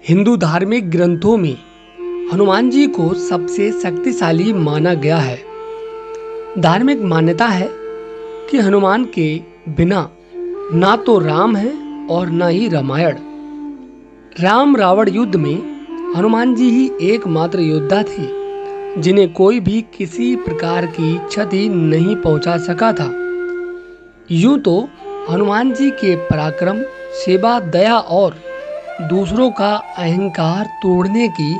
हिंदू धार्मिक ग्रंथों में हनुमान जी को सबसे शक्तिशाली माना गया है। धार्मिक मान्यता है कि हनुमान के बिना ना तो राम है और ना ही रामायण। राम रावण युद्ध में हनुमान जी ही एकमात्र योद्धा थे जिन्हें कोई भी किसी प्रकार की क्षति नहीं पहुंचा सका था। यूं तो हनुमान जी के पराक्रम, सेवा, दया और दूसरों का अहंकार तोड़ने की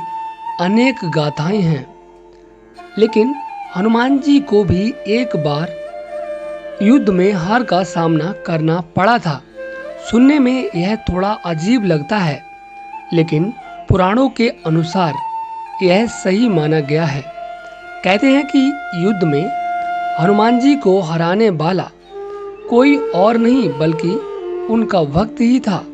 अनेक गाथाएं हैं, लेकिन हनुमान जी को भी एक बार युद्ध में हार का सामना करना पड़ा था। सुनने में यह थोड़ा अजीब लगता है, लेकिन पुराणों के अनुसार यह सही माना गया है। कहते हैं कि युद्ध में हनुमान जी को हराने वाला कोई और नहीं बल्कि उनका भक्त ही था।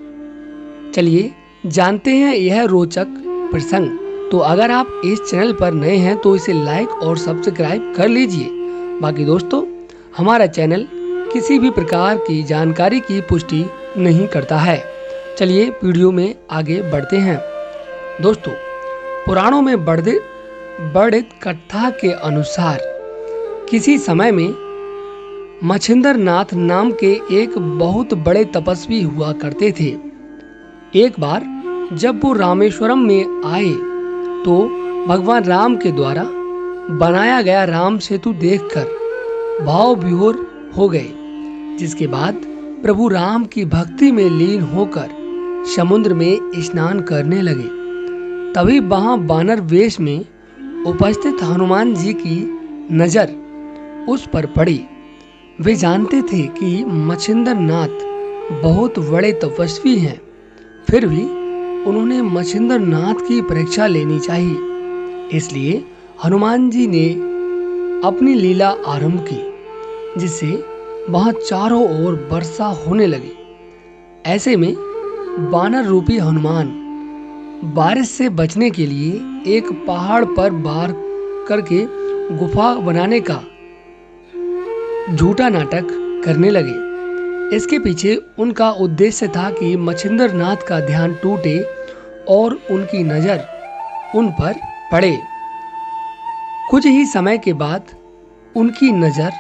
चलिए जानते हैं यह रोचक प्रसंग। तो अगर आप इस चैनल पर नए हैं तो इसे लाइक और सब्सक्राइब कर लीजिए। बाकी दोस्तों, हमारा चैनल किसी भी प्रकार की जानकारी की पुष्टि नहीं करता है। चलिए वीडियो में आगे बढ़ते हैं। दोस्तों, पुराणों में वर्णित कथा के अनुसार किसी समय में मच्छिंद्र नाथ नाम के एक बहुत बड़े तपस्वी हुआ करते थे। एक बार जब वो रामेश्वरम में आए तो भगवान राम के द्वारा बनाया गया राम सेतु देखकर भाव विभोर हो गए, जिसके बाद प्रभु राम की भक्ति में लीन होकर समुद्र में स्नान करने लगे। तभी वहां वानर वेश में उपस्थित हनुमान जी की नजर उस पर पड़ी। वे जानते थे कि मच्छिंद्र नाथ बहुत बड़े तपस्वी हैं, फिर भी उन्होंने मच्छिंद्र नाथ की परीक्षा लेनी चाहिए। इसलिए हनुमान जी ने अपनी लीला आरंभ की, जिससे वहां चारों ओर वर्षा होने लगी। ऐसे में वानर रूपी हनुमान बारिश से बचने के लिए एक पहाड़ पर बार करके गुफा बनाने का झूठा नाटक करने लगे। इसके पीछे उनका उद्देश्य था कि मच्छिंद्र नाथ का ध्यान टूटे और उनकी नजर उन पर पड़े। कुछ ही समय के बाद उनकी नजर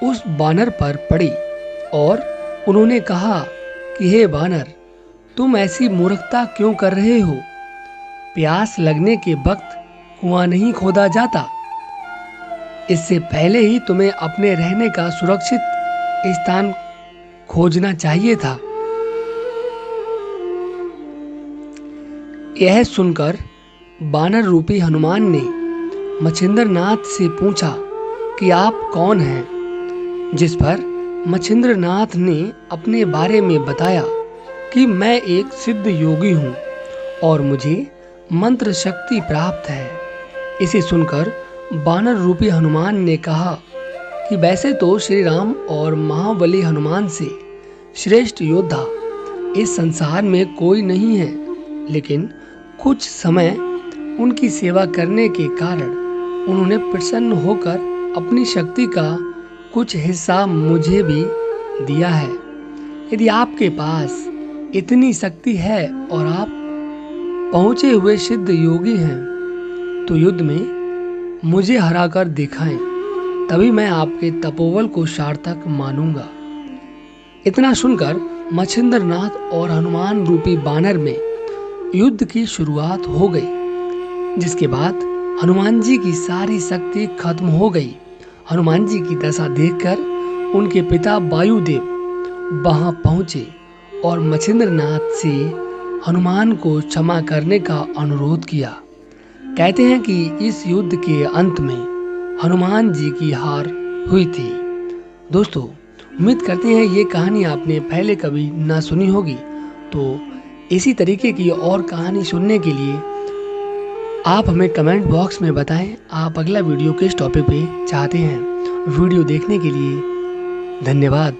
उस वानर पर पड़ी और उन्होंने कहा कि हे वानर, तुम ऐसी मूर्खता क्यों कर रहे हो? प्यास लगने के वक्त कुआं नहीं खोदा जाता। इससे पहले ही तुम्हें अपने रहने का सुरक्षित स्थान खोजना चाहिए था। यह सुनकर वानर रूपी हनुमान ने मच्छिंद्र नाथ से पूछा कि आप कौन हैं? जिस पर मच्छिंद्र नाथ ने अपने बारे में बताया कि मैं एक सिद्ध योगी हूँ और मुझे मंत्र शक्ति प्राप्त है। इसे सुनकर वानर रूपी हनुमान ने कहा कि वैसे तो श्री राम और महाबली हनुमान से श्रेष्ठ योद्धा इस संसार में कोई नहीं है, लेकिन कुछ समय उनकी सेवा करने के कारण उन्होंने प्रसन्न होकर अपनी शक्ति का कुछ हिस्सा मुझे भी दिया है। यदि आपके पास इतनी शक्ति है और आप पहुंचे हुए सिद्ध योगी हैं, तो युद्ध में मुझे हराकर दिखाएं, तभी मैं आपके तपोबल को सार्थक मानूंगा। इतना सुनकर मच्छिंद्र नाथ और हनुमान रूपी वानर में युद्ध की शुरुआत हो गई, जिसके बाद हनुमान जी की सारी शक्ति खत्म हो गई। हनुमान जी की दशा देखकर उनके पिता वायुदेव वहां पहुंचे और मच्छिंद्र नाथ से हनुमान को क्षमा करने का अनुरोध किया। कहते हैं कि इस युद्ध के अंत में हनुमान जी की हार हुई थी। दोस्तों, उम्मीद करते हैं ये कहानी आपने पहले कभी ना सुनी होगी। तो इसी तरीके की और कहानी सुनने के लिए आप हमें कमेंट बॉक्स में बताएं आप अगला वीडियो किस टॉपिक पे चाहते हैं। वीडियो देखने के लिए धन्यवाद।